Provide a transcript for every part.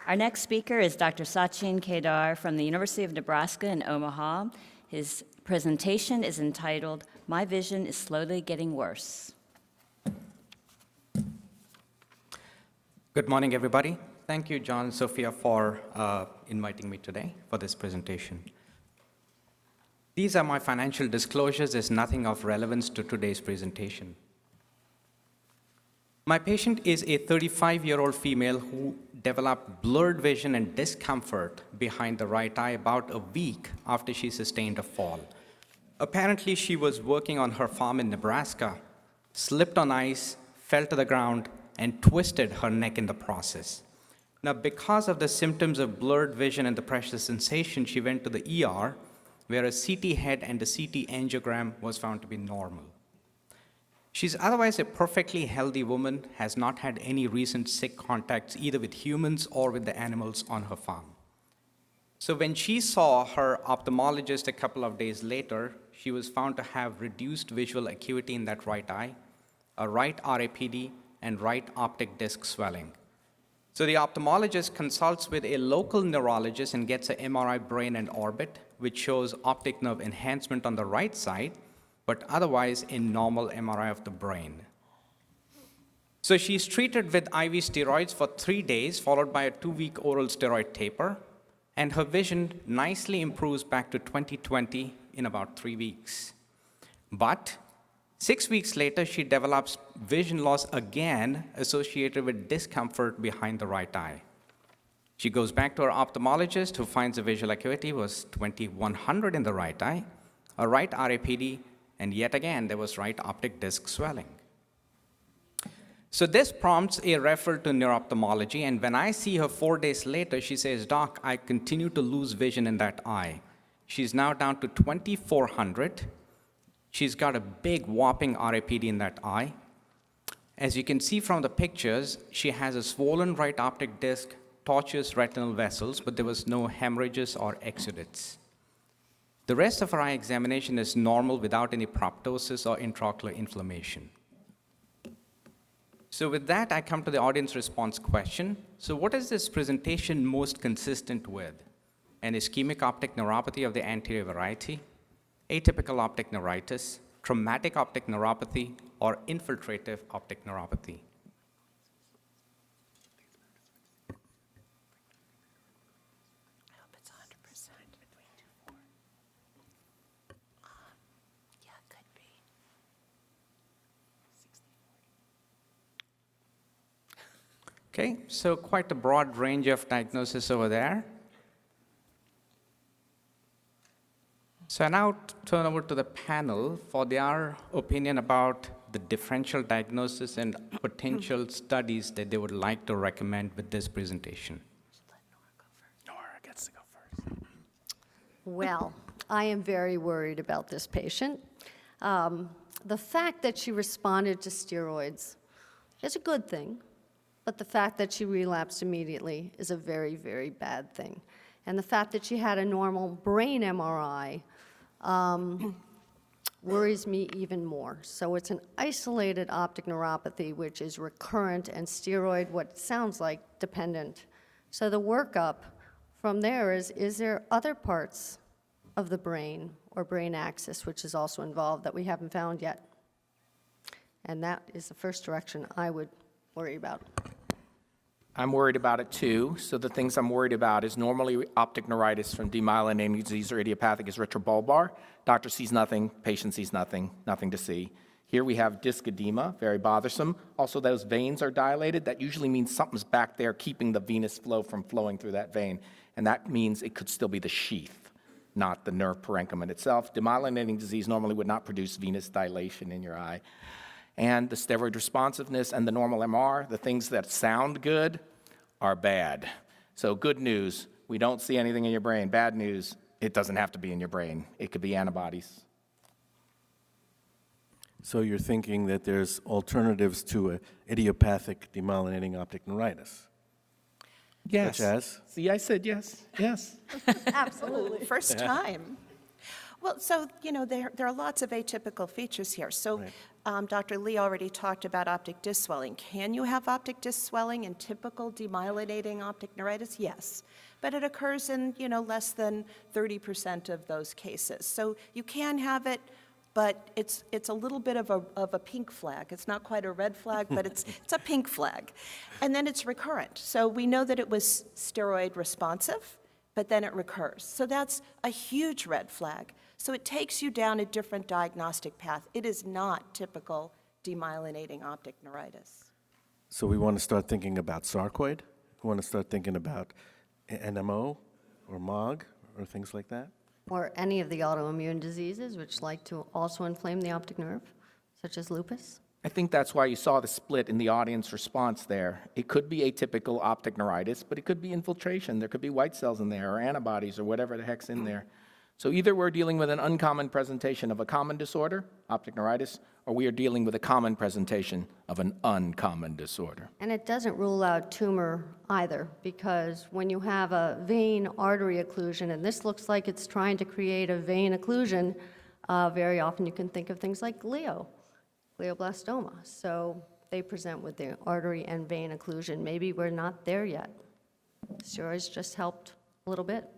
Our next speaker is Dr. Sachin Kedar from the University of Nebraska in Omaha. His presentation is entitled, "My Vision is Slowly Getting Worse." Good morning, everybody. Thank you, John and Sophia, for inviting me today for this presentation. These are my financial disclosures. There's nothing of relevance to today's presentation. My patient is a 35-year-old female who developed blurred vision and discomfort behind the right eye about a week after she sustained a fall. Apparently, she was working on her farm in Nebraska, slipped on ice, fell to the ground, and twisted her neck in the process. Now, because of the symptoms of blurred vision and the pressure sensation, she went to the ER, where a CT head and a CT angiogram was found to be normal. She's otherwise a perfectly healthy woman, has not had any recent sick contacts either with humans or with the animals on her farm. So when she saw her ophthalmologist a couple of days later, she was found to have reduced visual acuity in that right eye, a right RAPD, and right optic disc swelling. So the ophthalmologist consults with a local neurologist and gets an MRI brain and orbit, which shows optic nerve enhancement on the right side, but otherwise a normal MRI of the brain. So she's treated with IV steroids for 3 days, followed by a 2-week oral steroid taper, and her vision nicely improves back to 20/20 in about 3 weeks. But 6 weeks later, she develops vision loss again associated with discomfort behind the right eye. She goes back to her ophthalmologist, who finds the visual acuity was 2100 in the right eye, a right RAPD, and yet again, there was right optic disc swelling. So this prompts a referral to neuro-ophthalmology, and when I see her 4 days later, she says, "Doc, I continue to lose vision in that eye." She's now down to 2400. She's got a big whopping RAPD in that eye. As you can see from the pictures, she has a swollen right optic disc, tortuous retinal vessels, but there was no hemorrhages or exudates. The rest of her eye examination is normal without any proptosis or intraocular inflammation. So with that, I come to the audience response question. So what is this presentation most consistent with? An ischemic optic neuropathy of the anterior variety, atypical optic neuritis, traumatic optic neuropathy, or infiltrative optic neuropathy? Okay, so quite a broad range of diagnosis over there. So I now turn over to the panel for their opinion about the differential diagnosis and potential studies that they would like to recommend with this presentation. Nora gets to go first. Well, I am very worried about this patient. The fact that she responded to steroids is a good thing, but the fact that she relapsed immediately is a very, very bad thing. And the fact that she had a normal brain MRI worries me even more. So it's an isolated optic neuropathy, which is recurrent and steroid, what sounds like, dependent. So the workup from there is there other parts of the brain or brain axis which is also involved that we haven't found yet? And that is the first direction I would worry about. I'm worried about it too. So the things I'm worried about is normally optic neuritis from demyelinating disease or idiopathic is retrobulbar. Doctor sees nothing, patient sees nothing, nothing to see. Here we have disc edema, very bothersome. Also, those veins are dilated. That usually means something's back there keeping the venous flow from flowing through that vein. And that means it could still be the sheath, not the nerve parenchyma itself. Demyelinating disease normally would not produce venous dilation in your eye. And the steroid responsiveness and the normal MR, the things that sound good, are bad. So good news, we don't see anything in your brain. Bad news, it doesn't have to be in your brain. It could be antibodies. So you're thinking that there's alternatives to a idiopathic demyelinating optic neuritis? Yes. Such as? See, I said yes, yes. Absolutely. First time. Well, so, there are lots of atypical features here. So Dr. Lee already talked about optic disc swelling. Can you have optic disc swelling in typical demyelinating optic neuritis? Yes. But it occurs in, less than 30% of those cases. So you can have it, but it's a little bit of a pink flag. It's not quite a red flag, but it's a pink flag. And then it's recurrent. So we know that it was steroid responsive, but then it recurs. So that's a huge red flag. So it takes you down a different diagnostic path. It is not typical demyelinating optic neuritis. So we want to start thinking about sarcoid? We want to start thinking about NMO or MOG or things like that? Or any of the autoimmune diseases which like to also inflame the optic nerve, such as lupus. I think that's why you saw the split in the audience response there. It could be atypical optic neuritis, but it could be infiltration. There could be white cells in there or antibodies or whatever the heck's in there. So either we're dealing with an uncommon presentation of a common disorder, optic neuritis, or we are dealing with a common presentation of an uncommon disorder. And it doesn't rule out tumor either, because when you have a vein artery occlusion, and this looks like it's trying to create a vein occlusion, very often you can think of things like glioblastoma. So they present with the artery and vein occlusion. Maybe we're not there yet. Steroids just helped a little bit.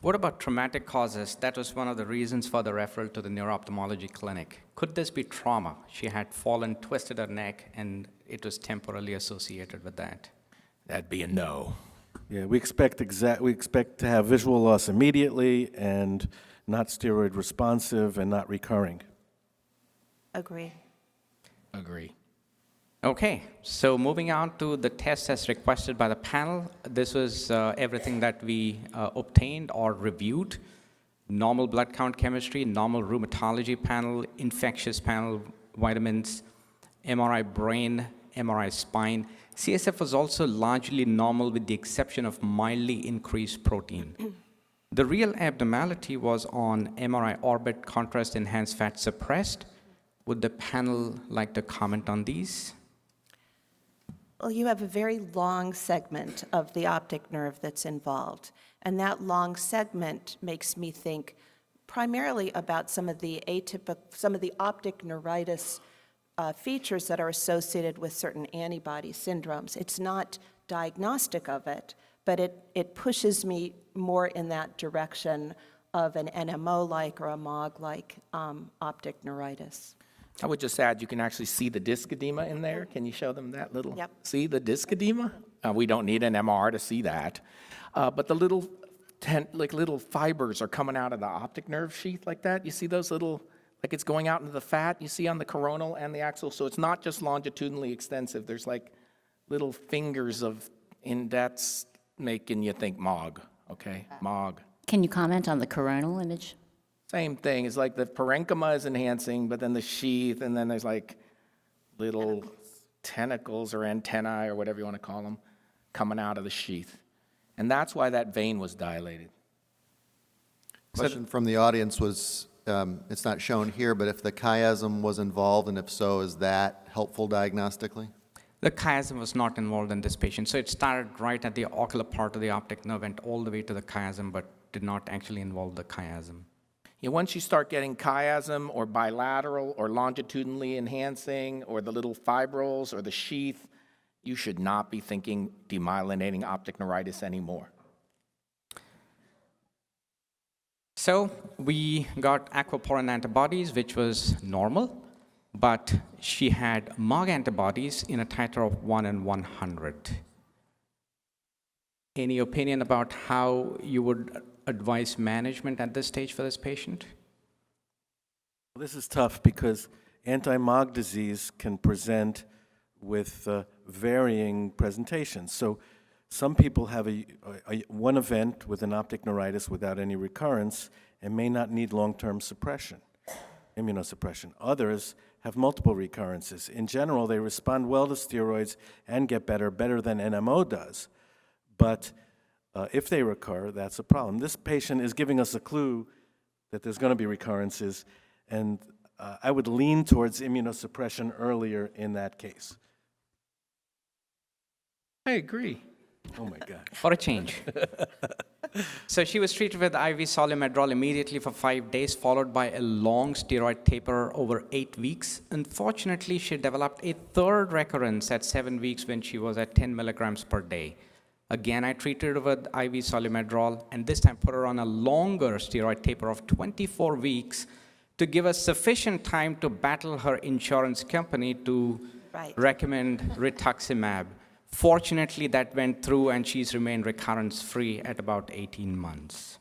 What about traumatic causes? That was one of the reasons for the referral to the neuro-ophthalmology clinic. Could this be trauma? She had fallen, twisted her neck, and it was temporarily associated with that. That'd be a no. Yeah, we expect to have visual loss immediately and not steroid responsive and not recurring. Agree. Agree. Okay, so moving on to the tests as requested by the panel. This was everything that we obtained or reviewed. Normal blood count chemistry, normal rheumatology panel, infectious panel, vitamins, MRI brain, MRI spine. CSF was also largely normal with the exception of mildly increased protein. The real abnormality was on MRI orbit, contrast enhanced fat suppressed. Would the panel like to comment on these? Well, you have a very long segment of the optic nerve that's involved, and that long segment makes me think primarily about some of the optic neuritis features that are associated with certain antibody syndromes. It's not diagnostic of it, but it pushes me more in that direction of an NMO-like or a MOG-like optic neuritis. I would just add, you can actually see the disc edema in there. Can you show them that little? Yep. See the disc edema? We don't need an MR to see that. But the little fibers are coming out of the optic nerve sheath like that. You see those little, like it's going out into the fat you see on the coronal and the axial. So it's not just longitudinally extensive. There's like little fingers and that's making you think MOG, okay? MOG. Can you comment on the coronal image? Same thing. It's like the parenchyma is enhancing, but then the sheath, and then there's like little tentacles or antennae or whatever you want to call them coming out of the sheath. And that's why that vein was dilated. Question from the audience was, it's not shown here, but if the chiasm was involved, and if so, is that helpful diagnostically? The chiasm was not involved in this patient. So it started right at the ocular part of the optic nerve, went all the way to the chiasm, but did not actually involve the chiasm. Yeah, once you start getting chiasm or bilateral or longitudinally enhancing or the little fibrils or the sheath, you should not be thinking demyelinating optic neuritis anymore. So we got aquaporin antibodies, which was normal, but she had MOG antibodies in a titer of 1 in 100. Any opinion about how you would advise management at this stage for this patient? This is tough because anti-MOG disease can present with varying presentations. So some people have one event with an optic neuritis without any recurrence and may not need long-term immunosuppression. Others have multiple recurrences. In general, they respond well to steroids and get better than NMO does. But if they recur, that's a problem. This patient is giving us a clue that there's going to be recurrences, and I would lean towards immunosuppression earlier in that case. I agree. Oh my God. For a change. So she was treated with IV Solumedrol immediately for 5 days, followed by a long steroid taper over 8 weeks. Unfortunately, she developed a third recurrence at 7 weeks when she was at 10 milligrams per day. Again, I treated her with IV Solumedrol, and this time put her on a longer steroid taper of 24 weeks to give us sufficient time to battle her insurance company to recommend rituximab. Fortunately, that went through, and she's remained recurrence-free at about 18 months.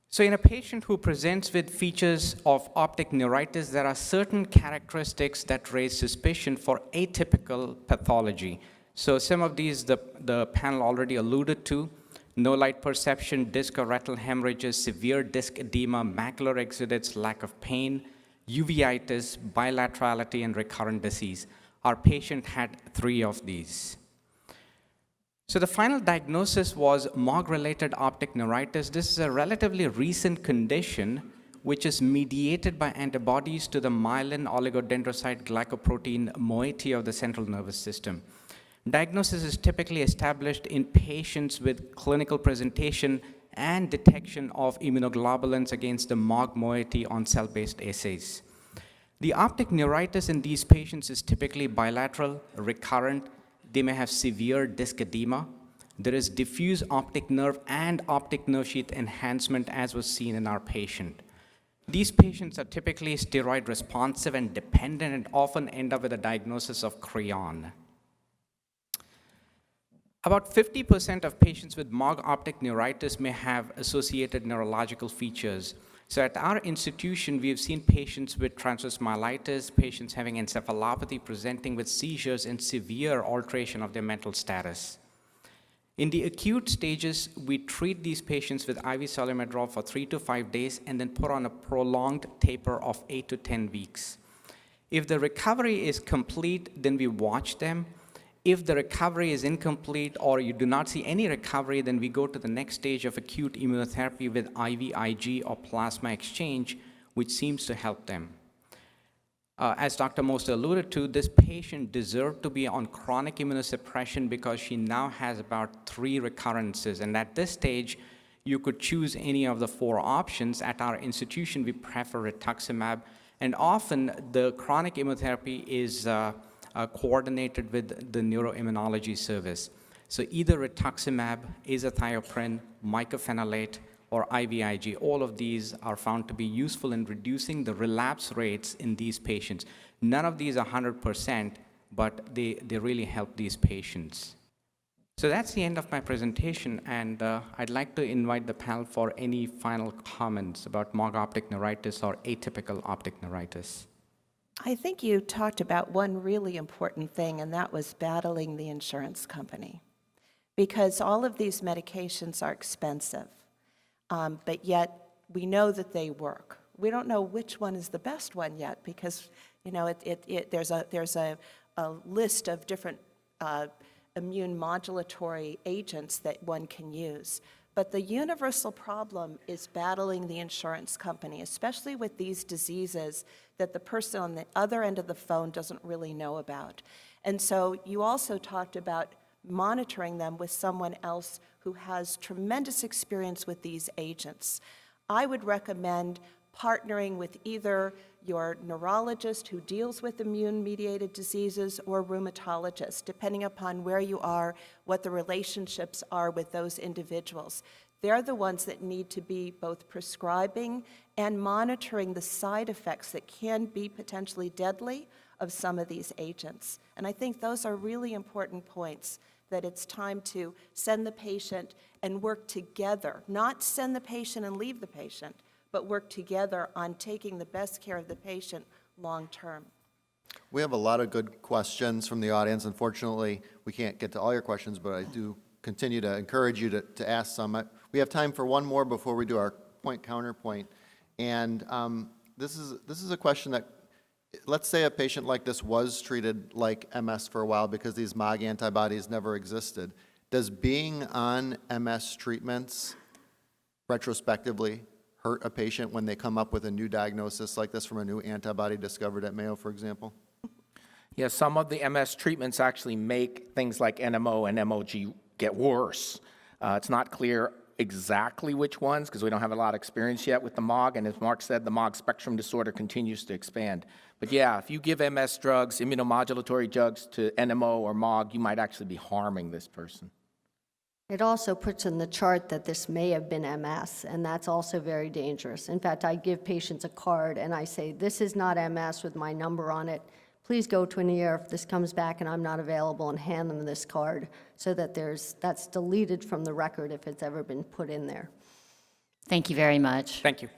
So in a patient who presents with features of optic neuritis, there are certain characteristics that raise suspicion for atypical pathology. So some of these the panel already alluded to: no light perception, disc or retinal hemorrhages, severe disc edema, macular exudates, lack of pain, uveitis, bilaterality, and recurrent disease. Our patient had 3 of these. So the final diagnosis was MOG-related optic neuritis. This is a relatively recent condition which is mediated by antibodies to the myelin oligodendrocyte glycoprotein moiety of the central nervous system. Diagnosis is typically established in patients with clinical presentation and detection of immunoglobulins against the MOG moiety on cell-based assays. The optic neuritis in these patients is typically bilateral, recurrent. They may have severe disc edema. There is diffuse optic nerve and optic nerve sheath enhancement, as was seen in our patient. These patients are typically steroid responsive and dependent and often end up with a diagnosis of crayon. About 50% of patients with MOG optic neuritis may have associated neurological features. So at our institution, we have seen patients with transversemyelitis, patients having encephalopathy presenting with seizures and severe alteration of their mental status. In the acute stages, we treat these patients with IV Solumedrol for 3 to 5 days and then put on a prolonged taper of 8 to 10 weeks. If the recovery is complete, then we watch them. If the recovery is incomplete or you do not see any recovery, then we go to the next stage of acute immunotherapy with IVIG or plasma exchange, which seems to help them. As Dr. Moster alluded to, this patient deserved to be on chronic immunosuppression because she now has about 3 recurrences. And at this stage, you could choose any of the 4 options. At our institution, we prefer rituximab. And often, the chronic immunotherapy is coordinated with the neuroimmunology service. So either rituximab, azathioprine, mycophenolate, or IVIG, all of these are found to be useful in reducing the relapse rates in these patients. None of these are 100%, but they really help these patients. So that's the end of my presentation, and I'd like to invite the panel for any final comments about MOG optic neuritis or atypical optic neuritis. I think you talked about one really important thing, and that was battling the insurance company. Because all of these medications are expensive, but yet we know that they work. We don't know which one is the best one yet because, you know, there's a list of different immune modulatory agents that one can use. But the universal problem is battling the insurance company, especially with these diseases that the person on the other end of the phone doesn't really know about. And so you also talked about monitoring them with someone else who has tremendous experience with these agents. I would recommend partnering with either your neurologist who deals with immune-mediated diseases or rheumatologist, depending upon where you are, what the relationships are with those individuals. They're the ones that need to be both prescribing and monitoring the side effects that can be potentially deadly of some of these agents. And I think those are really important points, that it's time to send the patient and work together, not send the patient and leave the patient, but work together on taking the best care of the patient long term. We have a lot of good questions from the audience. Unfortunately, we can't get to all your questions, but I do continue to encourage you to ask some. We have time for one more before we do our point-counterpoint. And this is a question that, let's say a patient like this was treated like MS for a while because these MOG antibodies never existed. Does being on MS treatments retrospectively hurt a patient when they come up with a new diagnosis like this from a new antibody discovered at Mayo, for example? Yeah, some of the MS treatments actually make things like NMO and MOG get worse. It's not clear exactly which ones because we don't have a lot of experience yet with the MOG, and as Mark said, the MOG spectrum disorder continues to expand. But yeah, if you give MS drugs, immunomodulatory drugs to NMO or MOG, you might actually be harming this person. It also puts in the chart that this may have been MS, and that's also very dangerous. In fact, I give patients a card and I say, this is not MS with my number on it. Please go to an ER if this comes back and I'm not available, and hand them this card so that that's deleted from the record if it's ever been put in there. Thank you very much. Thank you.